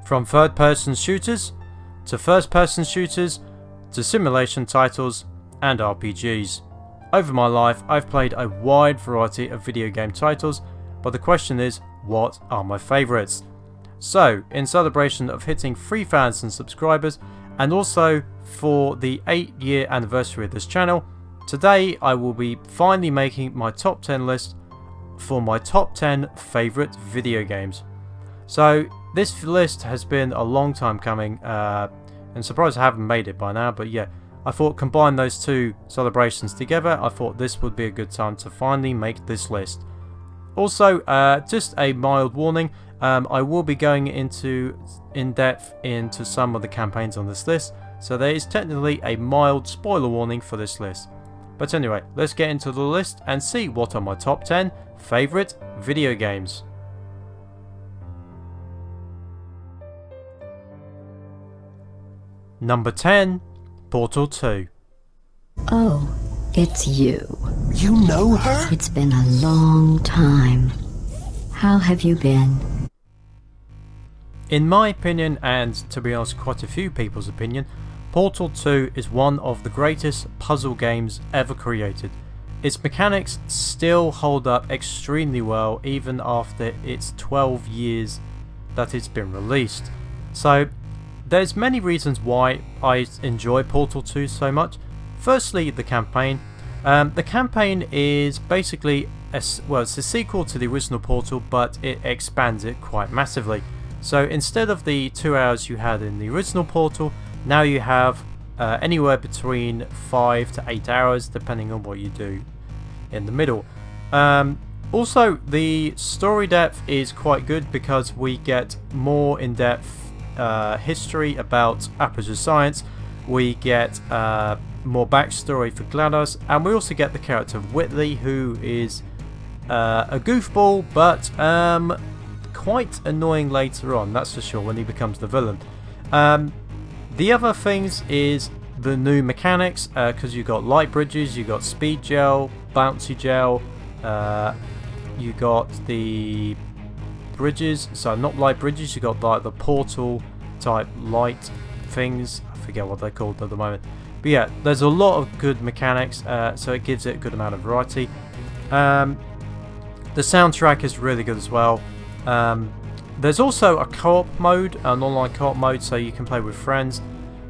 From third-person shooters, to first-person shooters, to simulation titles, and RPGs. Over my life, I've played a wide variety of video game titles, but the question is, what are my favourites? So, in celebration of hitting 3,000 subscribers, and also for the 8-year anniversary of this channel, today I will be finally making my top 10 list for my top 10 favourite video games. So, this list has been a long time coming, and surprised I haven't made it by now, but yeah, I thought combine those two celebrations together, I thought this would be a good time to finally make this list. Also, just a mild warning, I will be going in depth into some of the campaigns on this list, so there is technically a mild spoiler warning for this list. But anyway, let's get into the list and see what are my top 10 favourite video games. Number 10, Portal 2. Oh, it's you. You know her? It's been a long time. How have you been? In my opinion, and to be honest quite a few people's opinion, Portal 2 is one of the greatest puzzle games ever created. Its mechanics still hold up extremely well even after its 12 years that it's been released. So there's many reasons why I enjoy Portal 2 so much. Firstly, the campaign. The campaign is basically it's a sequel to the original Portal, but it expands it quite massively. So instead of the 2 hours you had in the original Portal, now you have anywhere between 5 to 8 hours depending on what you do in the middle. Also, the story depth is quite good because we get more in-depth history about Aperture science, we get more backstory for GLaDOS, and we also get the character of Wheatley, who is a goofball but quite annoying later on, that's for sure, when he becomes the villain. The other things is the new mechanics, because you got light bridges, you got speed gel, bouncy gel, you got the bridges, so not light bridges, you got like the portal type light things, I forget what they're called at the moment, but yeah, there's a lot of good mechanics, so it gives it a good amount of variety. The soundtrack is really good as well. There's also a co-op mode, an online co-op mode, so you can play with friends,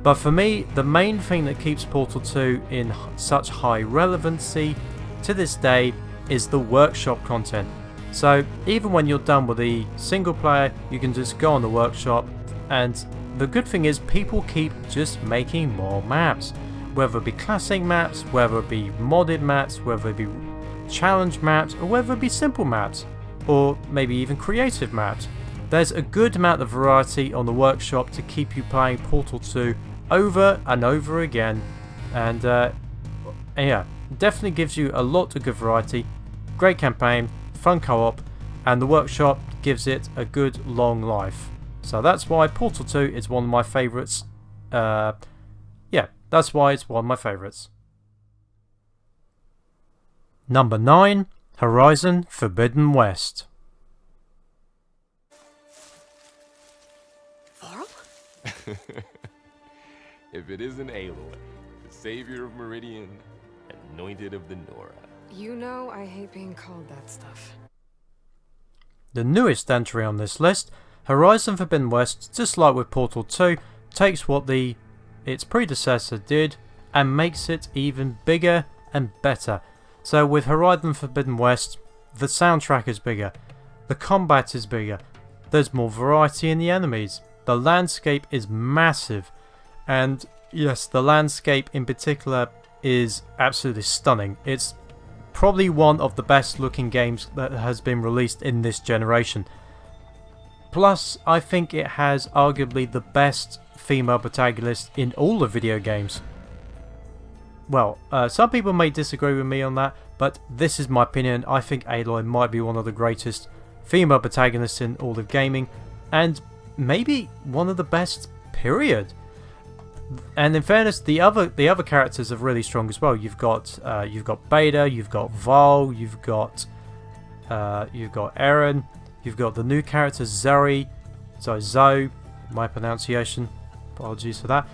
but for me the main thing that keeps Portal 2 in such high relevancy to this day is the workshop content. So even when you're done with the single player, you can just go on the workshop, and the good thing is people keep just making more maps, whether it be classic maps, whether it be modded maps, whether it be challenge maps, or whether it be simple maps, or maybe even creative maps. There's a good amount of variety on the workshop to keep you playing Portal 2 over and over again, and yeah, definitely gives you a lot of good variety, great campaign, fun co-op, and the workshop gives it a good long life. So that's why Portal 2 is one of my favourites. Yeah, that's why it's one of my favourites. Number 9, Horizon Forbidden West. If it isn't Aloy, the savior of Meridian, anointed of the Nora. You know I hate being called that stuff. The newest entry on this list, Horizon Forbidden West, just like with Portal 2, takes what its predecessor did and makes it even bigger and better. So with Horizon Forbidden West, the soundtrack is bigger, the combat is bigger, there's more variety in the enemies, the landscape is massive, and yes, the landscape in particular is absolutely stunning. It's probably one of the best looking games that has been released in this generation. Plus, I think it has arguably the best female protagonist in all of video games. Well, some people may disagree with me on that, but this is my opinion. I think Aloy might be one of the greatest female protagonists in all of gaming, and maybe one of the best, period. And in fairness, the other characters are really strong as well. You've got Beta, you've got Val, you've got Eren, you've got the new characters Zoe, my pronunciation. Apologies for that.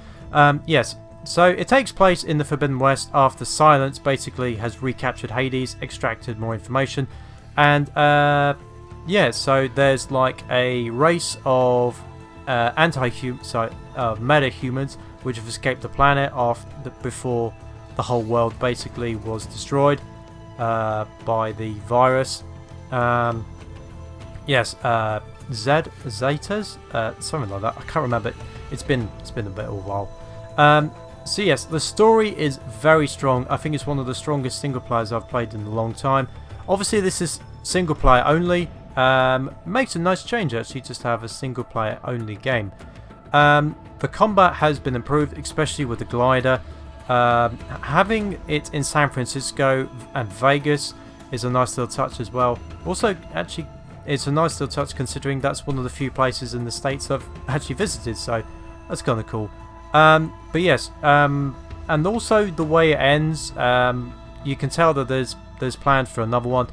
Yes, so it takes place in the Forbidden West after Silence basically has recaptured Hades, extracted more information, and yeah, so there's like a race of meta-humans which have escaped the planet before the whole world basically was destroyed by the virus. Yes, Zetas, something like that. I can't remember. It's been a bit of a while. So yes, the story is very strong. I think it's one of the strongest single players I've played in a long time. Obviously, this is single player only. Makes a nice change actually just to have a single player only game. The combat has been improved, especially with the glider. Having it in San Francisco and Vegas is a nice little touch as well. Also, actually, it's a nice little touch considering that's one of the few places in the States I've actually visited, so that's kind of cool. But yes, and also the way it ends, you can tell that there's plans for another one.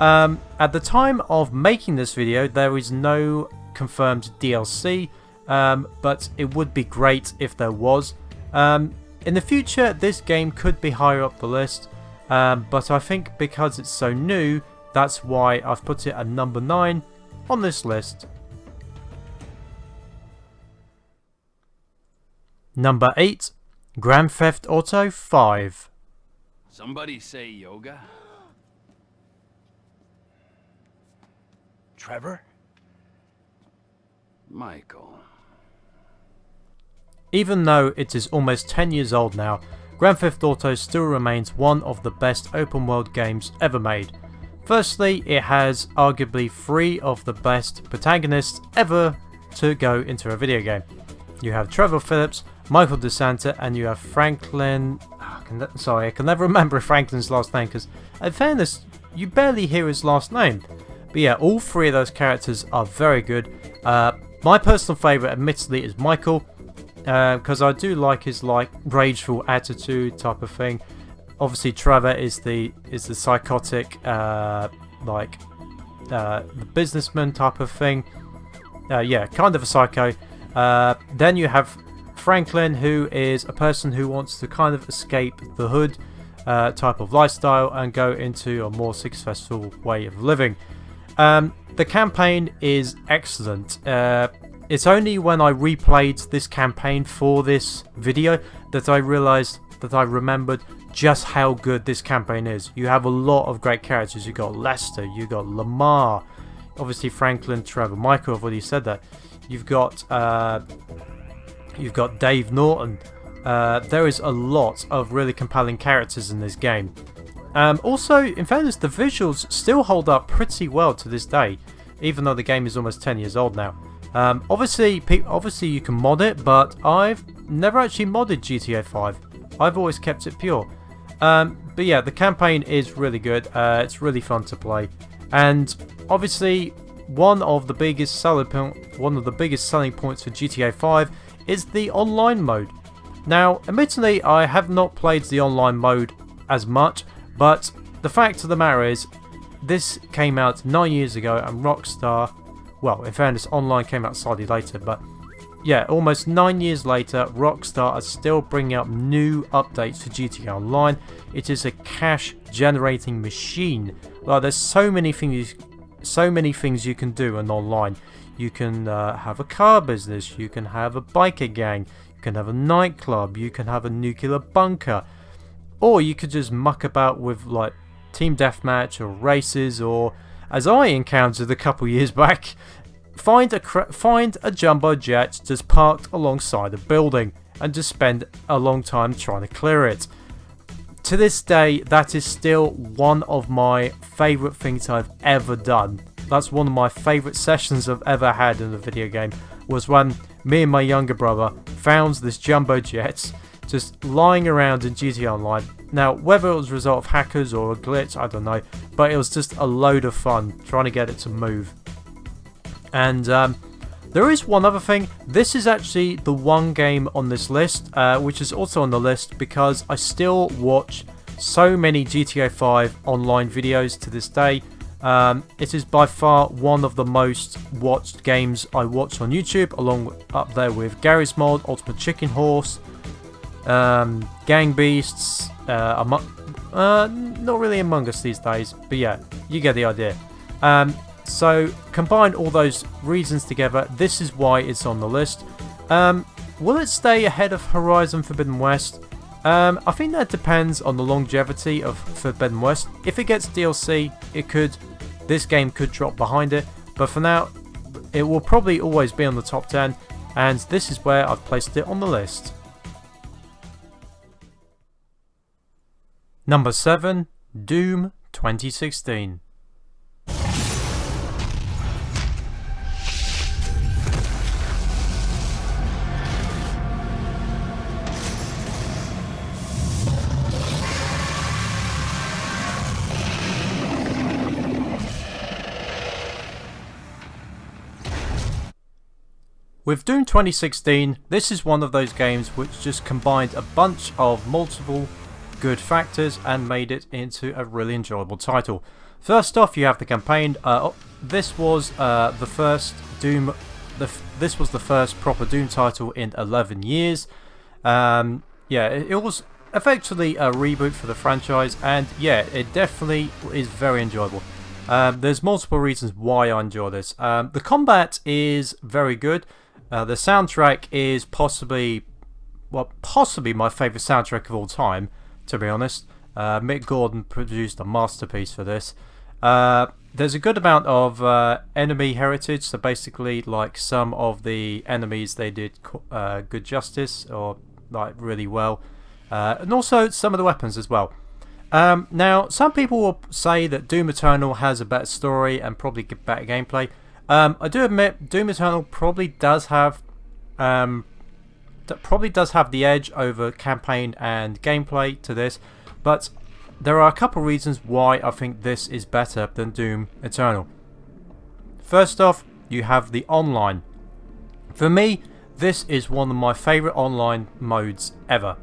At the time of making this video, there is no confirmed DLC, but it would be great if there was. In the future, this game could be higher up the list, but I think because it's so new, that's why I've put it at number 9 on this list. Number 8, Grand Theft Auto 5. Somebody say yoga? Trevor? Michael. Even though it is almost 10 years old now, Grand Theft Auto still remains one of the best open world games ever made. Firstly, it has arguably 3 of the best protagonists ever to go into a video game. You have Trevor Phillips, Michael DeSanta, and you have Franklin... Sorry, I can never remember Franklin's last name because, in fairness, you barely hear his last name. But yeah, all 3 of those characters are very good. My personal favourite, admittedly, is Michael, because I do like his rageful attitude type of thing. Obviously, Trevor is the psychotic, the businessman type of thing. Yeah, kind of a psycho. Then you have Franklin, who is a person who wants to kind of escape the hood type of lifestyle and go into a more successful way of living. The campaign is excellent. It's only when I replayed this campaign for this video that I realized that I remembered just how good this campaign is. You have a lot of great characters. You got Lester, you got Lamar, obviously Franklin, Trevor, Michael. I've already said that. You've got Dave Norton. There is a lot of really compelling characters in this game. Also, in fairness, the visuals still hold up pretty well to this day, even though the game is almost 10 years old now. Obviously you can mod it, but I've never actually modded GTA 5. I've always kept it pure. But yeah, the campaign is really good. It's really fun to play, and obviously one of the biggest selling points for GTA 5 is the online mode. Now, admittedly, I have not played the online mode as much, but the fact of the matter is, this came out 9 years ago, and Rockstar, well, in fairness, online came out slightly later, but yeah, almost 9 years later, Rockstar are still bringing up new updates for GTA Online. It is a cash-generating machine. Like, there's so many things you can do in online. You can have a car business, you can have a biker gang, you can have a nightclub, you can have a nuclear bunker, or you could just muck about with like team deathmatch or races, or as I encountered a couple years back, find a jumbo jet just parked alongside a building and just spend a long time trying to clear it. To this day, that is still one of my favourite things I've ever done. That's one of my favourite sessions I've ever had in a video game, was when me and my younger brother found this jumbo jet just lying around in GTA Online. Now, whether it was a result of hackers or a glitch, I don't know, but it was just a load of fun trying to get it to move. And there is one other thing. This is actually the one game on this list, which is also on the list because I still watch so many GTA 5 online videos to this day. It is by far one of the most watched games I watch on YouTube, up there with Garry's Mod, Ultimate Chicken Horse, Gang Beasts, not really Among Us these days, but yeah, you get the idea. So combine all those reasons together, this is why it's on the list. Will it stay ahead of Horizon Forbidden West? I think that depends on the longevity of Forbidden West. If it gets DLC, this game could drop behind it, but for now, it will probably always be on the top 10, and this is where I've placed it on the list. Number 7, Doom 2016. With Doom 2016, this is one of those games which just combined a bunch of multiple good factors and made it into a really enjoyable title. First off, you have the campaign. This was the first Doom. This was the first proper Doom title in 11 years. Yeah, it was effectively a reboot for the franchise, and yeah, it definitely is very enjoyable. There's multiple reasons why I enjoy this. The combat is very good. The soundtrack is possibly my favourite soundtrack of all time, to be honest. Mick Gordon produced a masterpiece for this. There's a good amount of enemy heritage, so basically like some of the enemies they did good justice, or like really well. And also some of the weapons as well. Now, some people will say that Doom Eternal has a better story and probably better gameplay. I do admit Doom Eternal probably does have the edge over campaign and gameplay to this, but there are a couple reasons why I think this is better than Doom Eternal. First off, you have the online. For me, this is one of my favourite online modes ever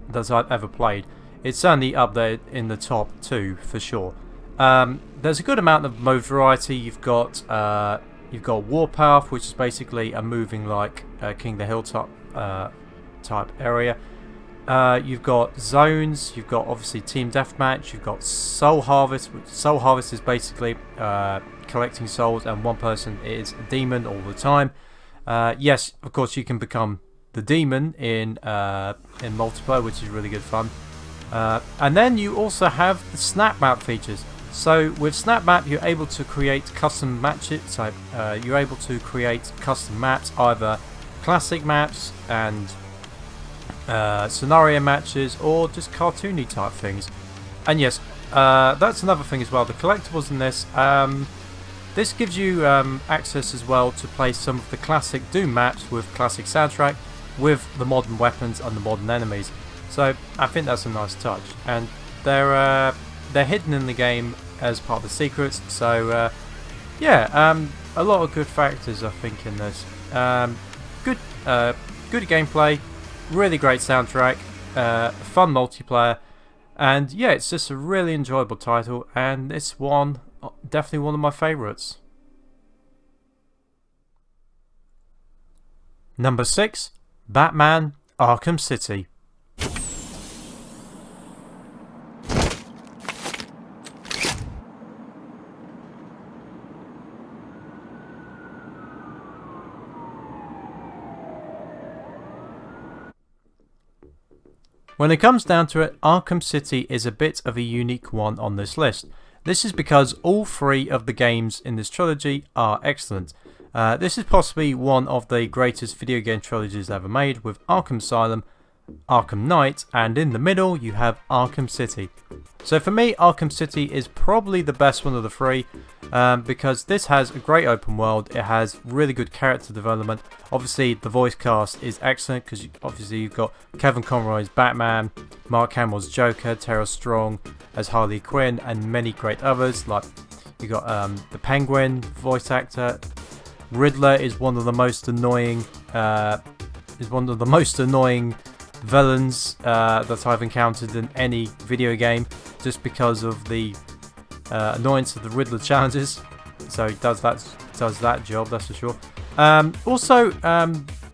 that I've ever played. It's certainly up there in the top 2 for sure. There's a good amount of mode variety. You've got Warpath, which is basically a moving like King of the Hilltop type area. You've got zones. You've got obviously Team Deathmatch. You've got Soul Harvest. Soul Harvest is basically collecting souls, and one person is a demon all the time. Yes, of course you can become the demon in multiplayer, which is really good fun. And then you also have the snap map features. So with snap map, you're able to create custom matches. So you're able to create custom maps, either classic maps and scenario matches, or just cartoony type things. And yes, that's another thing as well. The collectibles in this, this gives you access as well to play some of the classic Doom maps with classic soundtrack, with the modern weapons and the modern enemies. So I think that's a nice touch, and they're hidden in the game as part of the secrets. So yeah, a lot of good factors I think in this. Good gameplay, really great soundtrack, fun multiplayer, and yeah, it's just a really enjoyable title, and it's definitely one of my favourites. Number 6, Batman: Arkham City. When it comes down to it, Arkham City is a bit of a unique one on this list. This is because all 3 of the games in this trilogy are excellent. This is possibly one of the greatest video game trilogies ever made, with Arkham Asylum, Arkham Knight, and in the middle you have Arkham City. So for me, Arkham City is probably the best one of the 3, because this has a great open world. It has really good character development. Obviously the voice cast is excellent, because obviously you've got Kevin Conroy's Batman, Mark Hamill's Joker, Tara Strong as Harley Quinn, and many great others. Like you got the Penguin voice actor. Riddler is one of the most annoying villains that I've encountered in any video game, just because of the annoyance of the Riddler challenges. So he does that job, that's for sure. Also,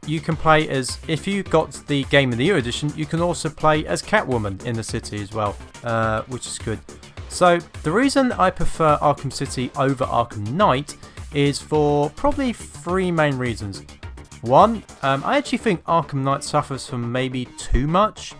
you can play as, if you got the Game of the Year edition, you can also play as Catwoman in the city as well, which is good. So the reason I prefer Arkham City over Arkham Knight is for probably 3 main reasons. One, I actually think Arkham Knight suffers from maybe too much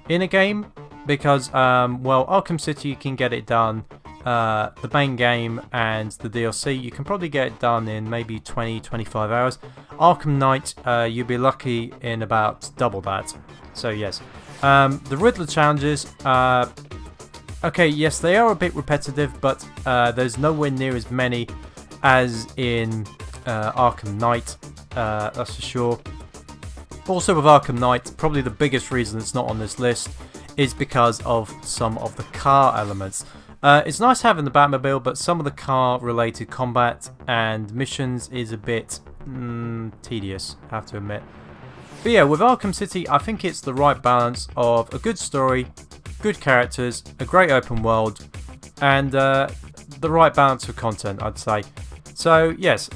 in a game, because, well, Arkham City, you can get it done, the main game and the DLC, you can probably get it done in maybe 20-25 hours. Arkham Knight, you'll be lucky in about double that. So yes, the Riddler challenges, okay, yes, they are a bit repetitive, but there's nowhere near as many as in Arkham Knight, that's for sure. Also with Arkham Knight, probably the biggest reason it's not on this list is because of some of the car elements. It's nice having the Batmobile, but some of the car-related combat and missions is a bit tedious, I have to admit. But yeah, with Arkham City, I think it's the right balance of a good story, good characters, a great open world, and the right balance of content, I'd say. So yes,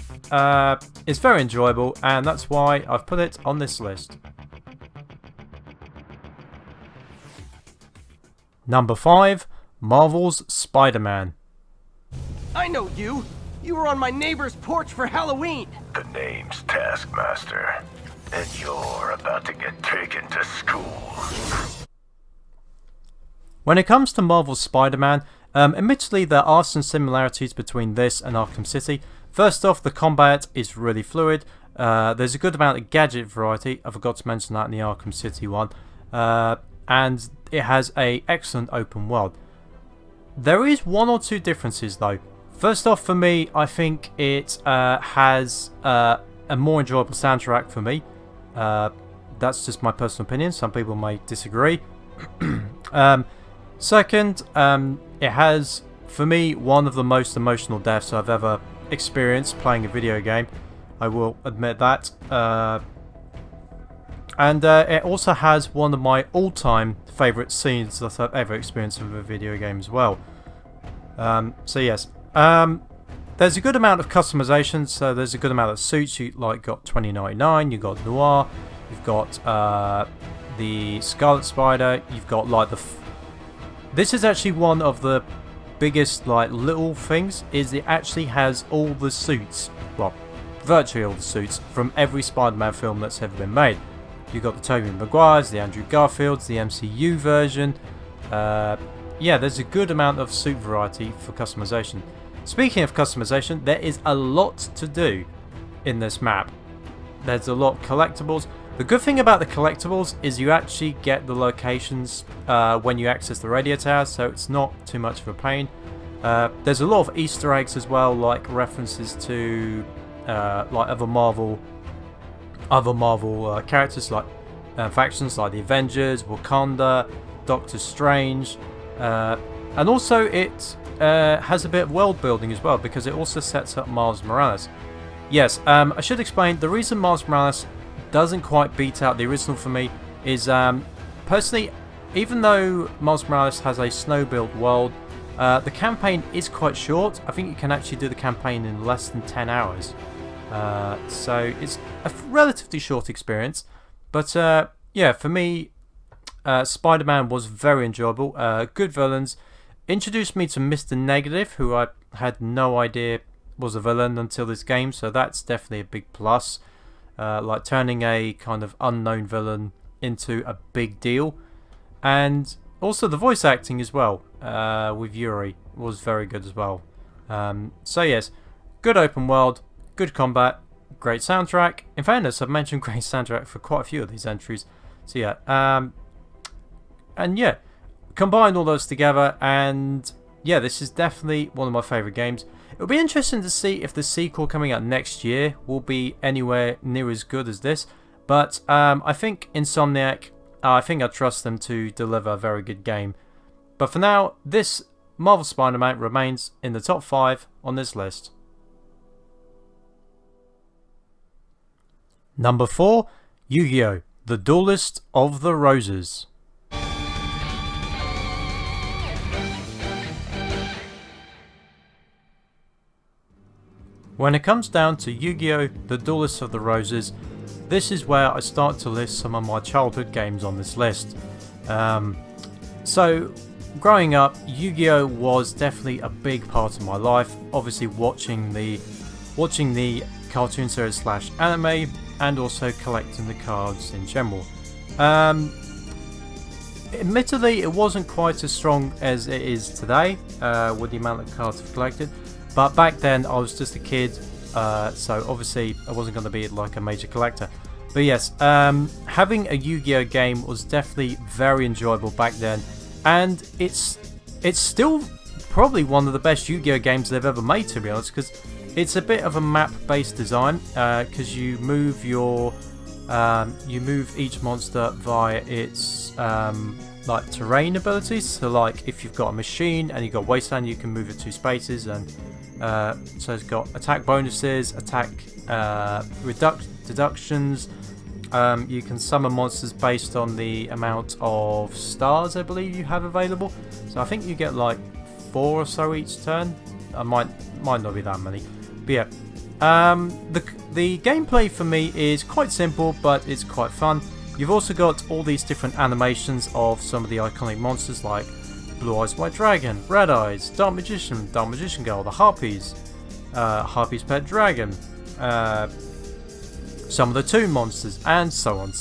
it's very enjoyable, and that's why I've put it on this list. Number 5, Marvel's Spider-Man. I know you! You were on my neighbor's porch for Halloween! The name's Taskmaster, and you're about to get taken to school. When it comes to Marvel's Spider-Man, admittedly there are some similarities between this and Arkham City. First off, the combat is really fluid. There's a good amount of gadget variety. I forgot to mention that in the Arkham City one. And it has an excellent open world. There is 1 or 2 differences though. First off, for me, I think it has a more enjoyable soundtrack for me. That's just my personal opinion. Some people may disagree. Second, it has, for me, one of the most emotional deaths I've ever experienced playing a video game. I will admit that. And it also has one of my all-time favourite scenes that I've ever experienced with a video game as well. So yes, there's a good amount of customization. So there's a good amount of suits. You got 2099, you've got Noir, you've got the Scarlet Spider, you've got this is actually one of the biggest little things, is it actually has all the suits, well, virtually all the suits from every Spider-Man film that's ever been made. You've got the Tobey Maguires, the Andrew Garfields, the MCU version. Yeah, there's a good amount of suit variety for customization. Speaking of customization, there is a lot to do in this map. There's a lot of collectibles. The good thing about the collectibles is you actually get the locations when you access the radio tower, so it's not too much of a pain. There's a lot of Easter eggs as well, like references to other Marvel characters, like factions like the Avengers, Wakanda, Doctor Strange, and also it has a bit of world building as well, because it also sets up Miles Morales. Yes, I should explain, the reason Miles Morales doesn't quite beat out the original for me is, personally, even though Miles Morales has a snow-built world, the campaign is quite short. I think you can actually do the campaign in less than 10 hours. So it's a relatively short experience. But yeah, for me, Spider-Man was very enjoyable. Good villains. Introduced me to Mr. Negative, who I had no idea was a villain until this game. So that's definitely a big plus. Like turning a kind of unknown villain into a big deal. And also the voice acting as well with Yuri was very good as well. So yes, good open world, good combat, great soundtrack. In fairness, I've mentioned great soundtrack for quite a few of these entries. So yeah, and yeah, combine all those together, and yeah, this is definitely one of my favourite games. It'll be interesting to see if the sequel coming out next year will be anywhere near as good as this. But I think Insomniac, I think I trust them to deliver a very good game. But for now, this Marvel Spider-Man remains in the top 5 on this list. Number 4, YuGiOh, The Duelist of the Roses. When it comes down to Yu-Gi-Oh! The Duelist of the Roses, this is where I start to list some of my childhood games on this list. So, growing up, Yu-Gi-Oh! Was definitely a big part of my life. Obviously, watching the cartoon series / anime, and also collecting the cards in general. Admittedly, it wasn't quite as strong as it is today with the amount of cards I've collected, but back then I was just a kid, so obviously I wasn't going to be like a major collector. But yes, having a Yu-Gi-Oh! Game was definitely very enjoyable back then, and it's still probably one of the best Yu-Gi-Oh! Games they've ever made, to be honest, because it's a bit of a map-based design, because you move each monster via its like terrain abilities. So like if you've got a machine and you've got wasteland, you can move it 2 spaces, and so it's got attack bonuses, attack deductions. You can summon monsters based on the amount of stars I believe you have available. So I think you get like 4 or so each turn. I might not be that many. But yeah, the gameplay for me is quite simple, but it's quite fun. You've also got all these different animations of some of the iconic monsters like Blue Eyes White Dragon, Red Eyes, Dark Magician Girl, the Harpies, Harpy's Pet Dragon, some of the Tomb monsters, and so on.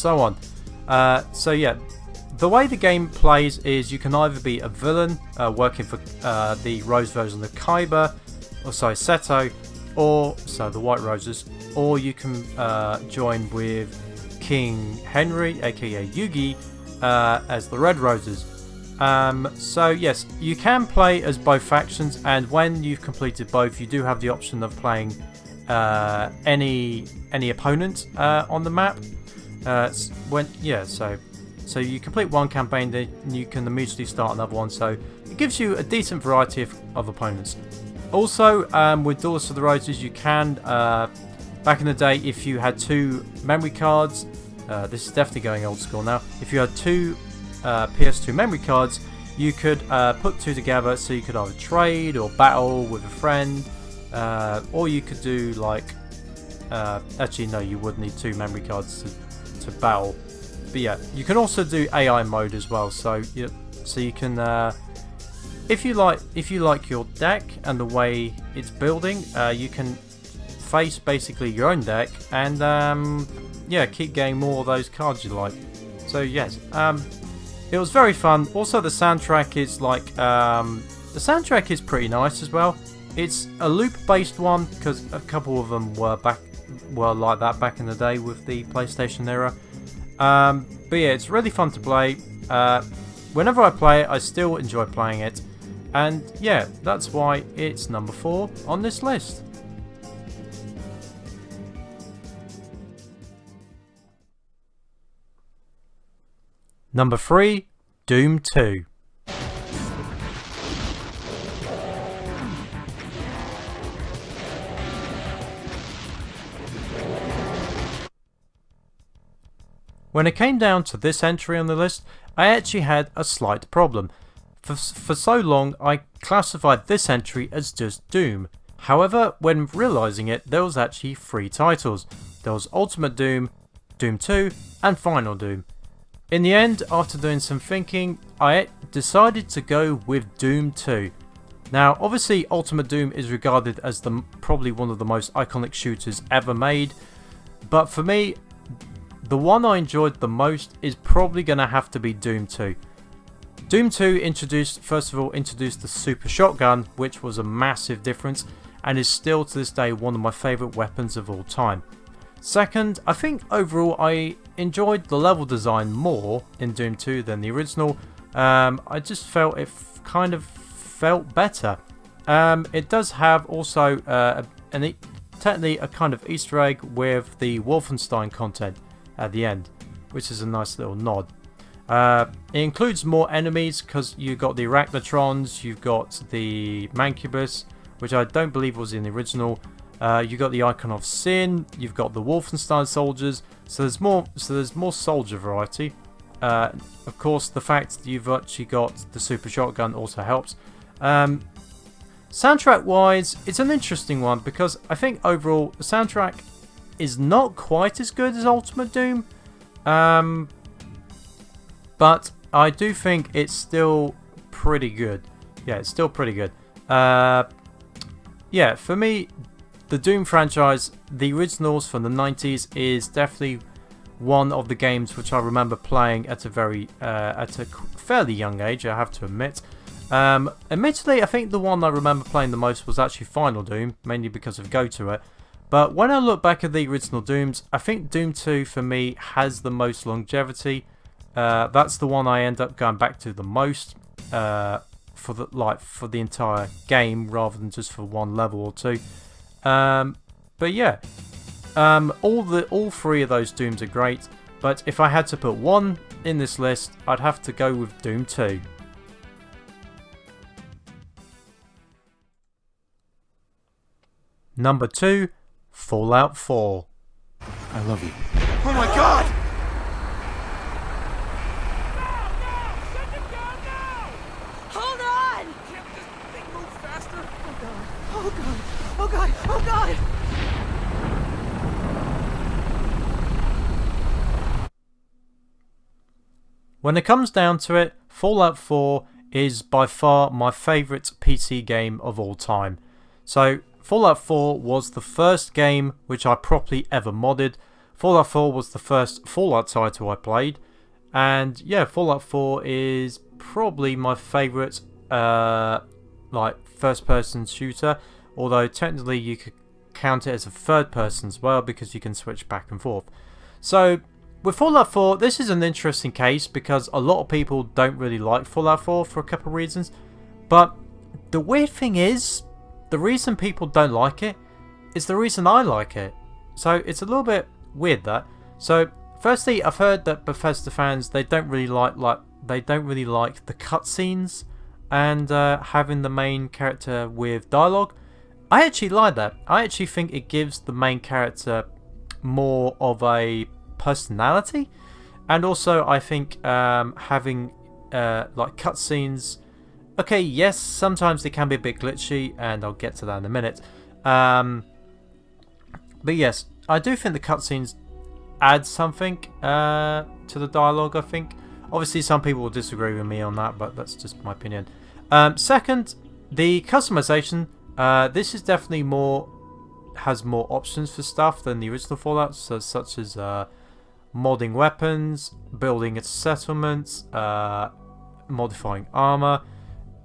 So yeah, the way the game plays is you can either be a villain working for the Rose version of Kaiba, or sorry, Seto, or so the White Roses, or you can join with King Henry, aka Yugi, as the Red Roses. So yes, you can play as both factions, and when you've completed both, you do have the option of playing any opponent on the map. So you complete one campaign, then you can immediately start another one. So it gives you a decent variety of opponents. Also, with Duelist of the Roses, you can, back in the day, if you had 2 memory cards, this is definitely going old school now, if you had 2 PS2 memory cards, you could put 2 together, so you could either trade or battle with a friend, or you could do like, actually no, you would need 2 memory cards to battle. But yeah, you can also do AI mode as well, so you can, if you like your deck and the way it's building, you can face basically your own deck and yeah, keep getting more of those cards you like. So yes, it was very fun. Also, the soundtrack is like the soundtrack is pretty nice as well. It's a loop-based one because a couple of them were like that back in the day with the PlayStation era. But yeah, it's really fun to play. Whenever I play it, I still enjoy playing it. And yeah, that's why it's number 4 on this list. Number 3, Doom 2. When it came down to this entry on the list, I actually had a slight problem. For so long, I classified this entry as just Doom. However, when realising it, there was actually 3 titles. There was Ultimate Doom, Doom 2, and Final Doom. In the end, after doing some thinking, I decided to go with Doom 2. Now, obviously, Ultimate Doom is regarded as probably one of the most iconic shooters ever made, but for me, the one I enjoyed the most is probably going to have to be Doom 2. Doom 2 first of all introduced the super shotgun, which was a massive difference and is still to this day one of my favourite weapons of all time. Second, I think overall I enjoyed the level design more in Doom 2 than the original. I just felt it kind of felt better. It does have also technically a kind of Easter egg with the Wolfenstein content at the end, which is a nice little nod. It includes more enemies because you've got the Arachnotrons, you've got the Mancubus, which I don't believe was in the original. You've got the Icon of Sin, you've got the Wolfenstein soldiers, so there's more soldier variety. Of course, the fact that you've actually got the super shotgun also helps. Soundtrack wise, it's an interesting one because I think overall the soundtrack is not quite as good as Ultimate Doom, but I do think it's still pretty good. Yeah, it's still pretty good. Yeah, for me, the Doom franchise, the originals from the 90s, is definitely one of the games which I remember playing at a fairly young age, I have to admit. Admittedly, I think the one I remember playing the most was actually Final Doom, mainly because of Go To It. But when I look back at the original Dooms, I think Doom 2 for me has the most longevity. That's the one I end up going back to the most for the entire game, rather than just for one level or two. But yeah, all three of those Dooms are great. But if I had to put one in this list, I'd have to go with Doom 2. Number 2, Fallout 4. I love you. Oh my god! Hold on! Can't this thing move faster? Oh god! Oh god! Oh god! When it comes down to it, Fallout 4 is by far my favourite PC game of all time. So, Fallout 4 was the first game which I properly ever modded. Fallout 4 was the first Fallout title I played. And yeah, Fallout 4 is probably my favourite first person shooter. Although technically you could count it as a third person as well, because you can switch back and forth. So with Fallout 4, this is an interesting case because a lot of people don't really like Fallout 4 for a couple of reasons. But the weird thing is, the reason people don't like it is the reason I like it. So it's a little bit weird that. So firstly, I've heard that Bethesda fans, they don't really like the cutscenes and having the main character with dialogue. I actually like that. I actually think it gives the main character more of a personality, and also I think having cutscenes. Okay, yes, sometimes they can be a bit glitchy, and I'll get to that in a minute. But yes, I do think the cutscenes add something to the dialogue, I think. Obviously, some people will disagree with me on that, but that's just my opinion. Second, the customization. This is definitely has more options for stuff than the original Fallout, so such as modding weapons, building its settlements, modifying armor.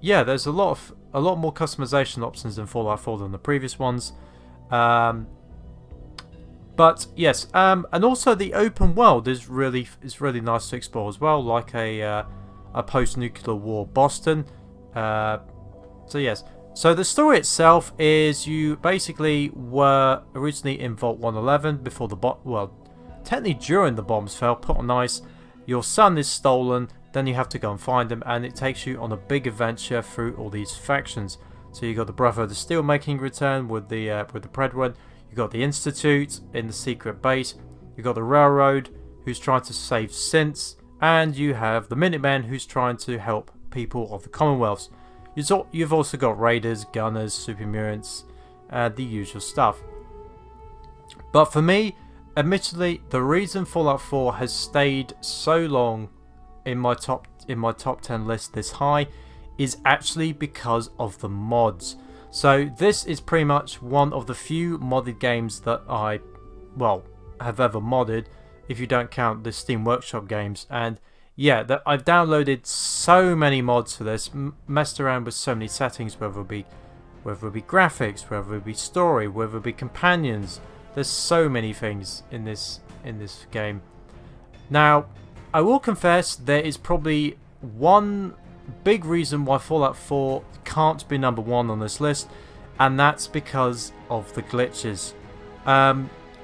Yeah, there's a lot more customization options in Fallout 4 than the previous ones. But yes, and also the open world is really nice to explore as well, like a post-nuclear war Boston. So yes, so the story itself is you basically were originally in Vault 111 before technically during the bombs fell, put on ice. Your son is stolen. Then you have to go and find him, and it takes you on a big adventure through all these factions. So you got the Brother of the Steel making return with the Predwin. You got the Institute in the secret base. You got the Railroad, who's trying to save synths, and you have the Minutemen, who's trying to help people of the Commonwealths. You've also got Raiders, Gunners, Super Mutants, and the usual stuff. But for me, admittedly, the reason Fallout 4 has stayed so long in my top 10 list this high is actually because of the mods. So this is pretty much one of the few modded games that I have ever modded, if you don't count the Steam Workshop games. And yeah, I've downloaded so many mods for this, messed around with so many settings, whether it be graphics, whether it be story, whether it be companions. There's so many things in this game. Now, I will confess there is probably one big reason why Fallout 4 can't be number 1 on this list, and that's because of the glitches.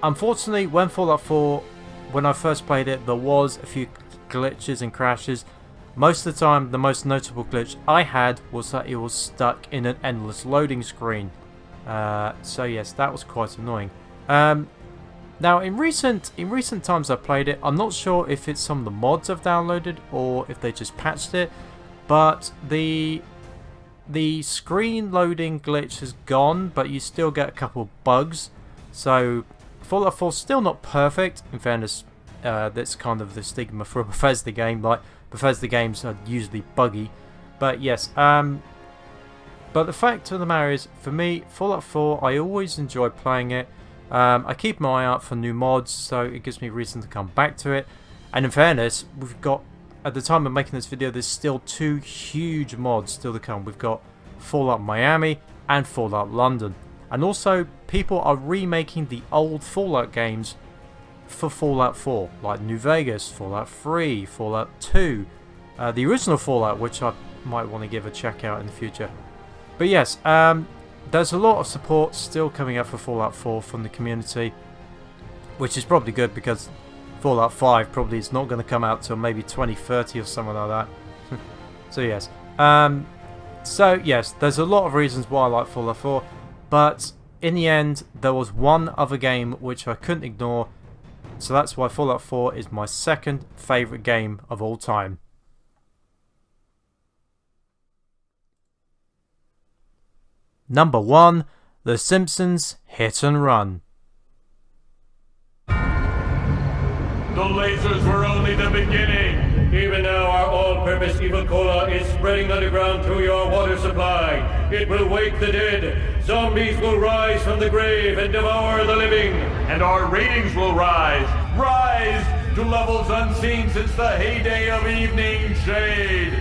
Unfortunately, when I first played it, there was a few glitches and crashes. Most of the time, the most notable glitch I had was that it was stuck in an endless loading screen. So yes, that was quite annoying. Now, in recent times I've played it, I'm not sure if it's some of the mods I've downloaded or if they just patched it, but the the screen loading glitch has gone, but you still get a couple of bugs. So Fallout 4 is still not perfect. In fairness, that's kind of the stigma for a Bethesda game. Like, Bethesda games are usually buggy. But yes, but the fact of the matter is, for me, Fallout 4, I always enjoy playing it. I keep my eye out for new mods, so it gives me reason to come back to it. And in fairness, we've got, at the time of making this video, there's still 2 huge mods still to come. We've got Fallout Miami and Fallout London. And also, people are remaking the old Fallout games for Fallout 4, like New Vegas, Fallout 3, Fallout 2, the original Fallout, which I might want to give a check out in the future. But yes, there's a lot of support still coming up for Fallout 4 from the community, which is probably good because Fallout 5 probably is not going to come out till maybe 2030 or something like that. So yes, there's a lot of reasons why I like Fallout 4, but in the end there was one other game which I couldn't ignore, so that's why Fallout 4 is my second favourite game of all time. Number 1, The Simpsons Hit and Run. The lasers were only the beginning. Even now, our all-purpose evil cola is spreading underground through your water supply. It will wake the dead. Zombies will rise from the grave and devour the living. And our ratings will rise. Rise to levels unseen since the heyday of Evening Shade.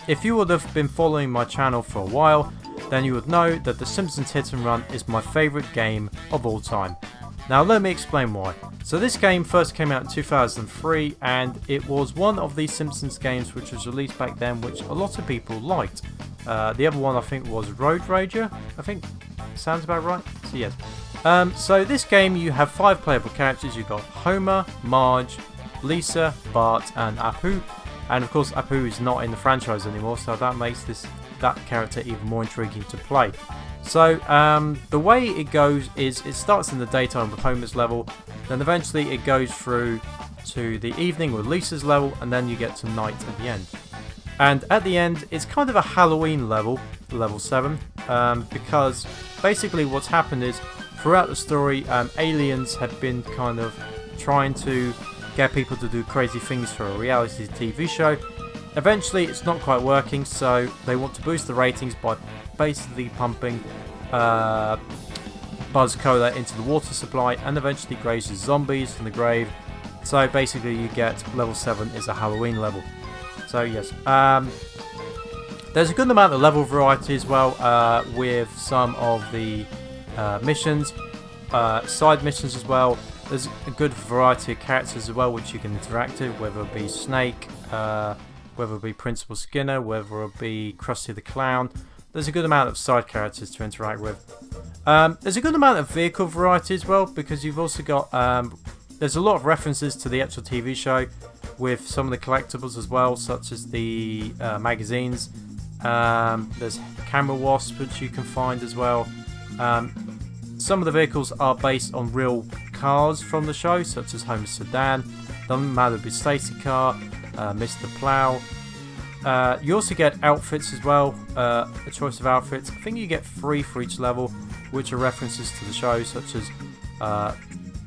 If you would have been following my channel for a while, then you would know that The Simpsons Hit and Run is my favourite game of all time. Now let me explain why. So this game first came out in 2003 and it was one of the Simpsons games which was released back then which a lot of people liked. The other one I think was Road Rager, I think sounds about right. So yes. So this game you have 5 playable characters. You've got Homer, Marge, Lisa, Bart and Apu. And of course Apu is not in the franchise anymore, so that makes that character even more intriguing to play. So the way it goes is it starts in the daytime with Homer's level, then eventually it goes through to the evening with Lisa's level, and then you get to night at the end. And at the end it's kind of a Halloween level, level 7, because basically what's happened is throughout the story aliens have been kind of trying to get people to do crazy things for a reality TV show. Eventually it's not quite working, so they want to boost the ratings by basically pumping Buzz Cola into the water supply and eventually raises zombies from the grave. So basically you get level 7 is a Halloween level. So yes, there's a good amount of level variety as well with some of the missions, side missions as well. There's a good variety of characters as well which you can interact with, whether it be Snake, whether it be Principal Skinner, whether it be Krusty the Clown. There's a good amount of side characters to interact with. There's a good amount of vehicle variety as well, because you've also got there's a lot of references to the actual TV show with some of the collectibles as well, such as the magazines. There's camera wasps which you can find as well. Some of the vehicles are based on real cars from the show, such as Homer's sedan, doesn't matter if it's Stacy car, Mr. Plow. You also get outfits as well, a choice of outfits. I think you get 3 for each level, which are references to the show, such as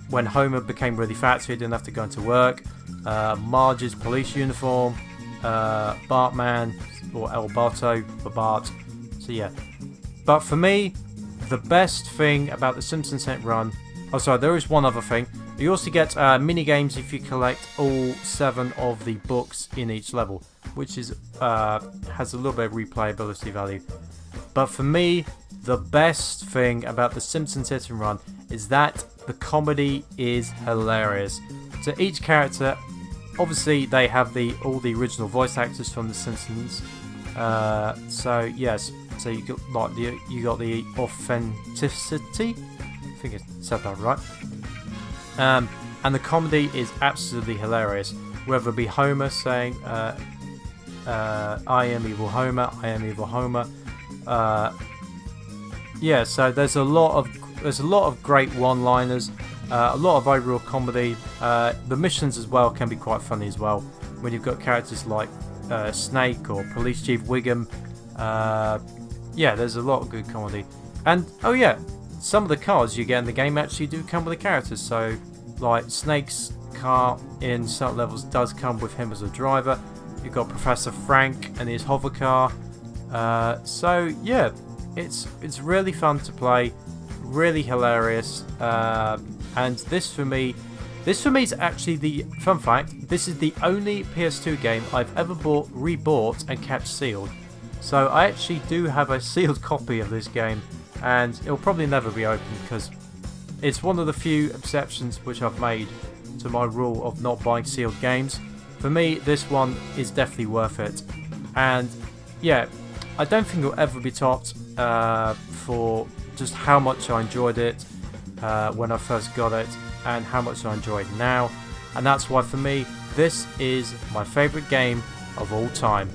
when Homer became really fat so he didn't have to go into work, Marge's police uniform, Bartman, or El Barto for Bart. So yeah. But for me, the best thing about the Simpsons Hit and Run, oh sorry, there is one other thing. You also get mini games if you collect all 7 of the books in each level, which is has a little bit of replayability value. But for me, the best thing about the Simpsons Hit and Run is that the comedy is hilarious. So each character, obviously they have all the original voice actors from the Simpsons. So yes, so you got like you got the authenticity. I think I said that right. And the comedy is absolutely hilarious. Whether it be Homer saying, "I am evil Homer, I am evil Homer." Yeah, so there's a lot of great one-liners. A lot of overall comedy. The missions as well can be quite funny as well, when you've got characters like Snake or Police Chief Wiggum. Yeah, there's a lot of good comedy. And, oh yeah, some of the cars you get in the game actually do come with the characters. So, like, Snake's car in certain levels does come with him as a driver. You've got Professor Frank and his hover car. So, yeah, it's really fun to play. Really hilarious. And this for me is actually the fun fact. This is the only PS2 game I've ever rebought and kept sealed. So I actually do have a sealed copy of this game, and it'll probably never be opened because it's one of the few exceptions which I've made to my rule of not buying sealed games. For me, this one is definitely worth it. And yeah, I don't think it'll ever be topped for just how much I enjoyed it when I first got it and how much I enjoy it now. And that's why for me, this is my favourite game of all time.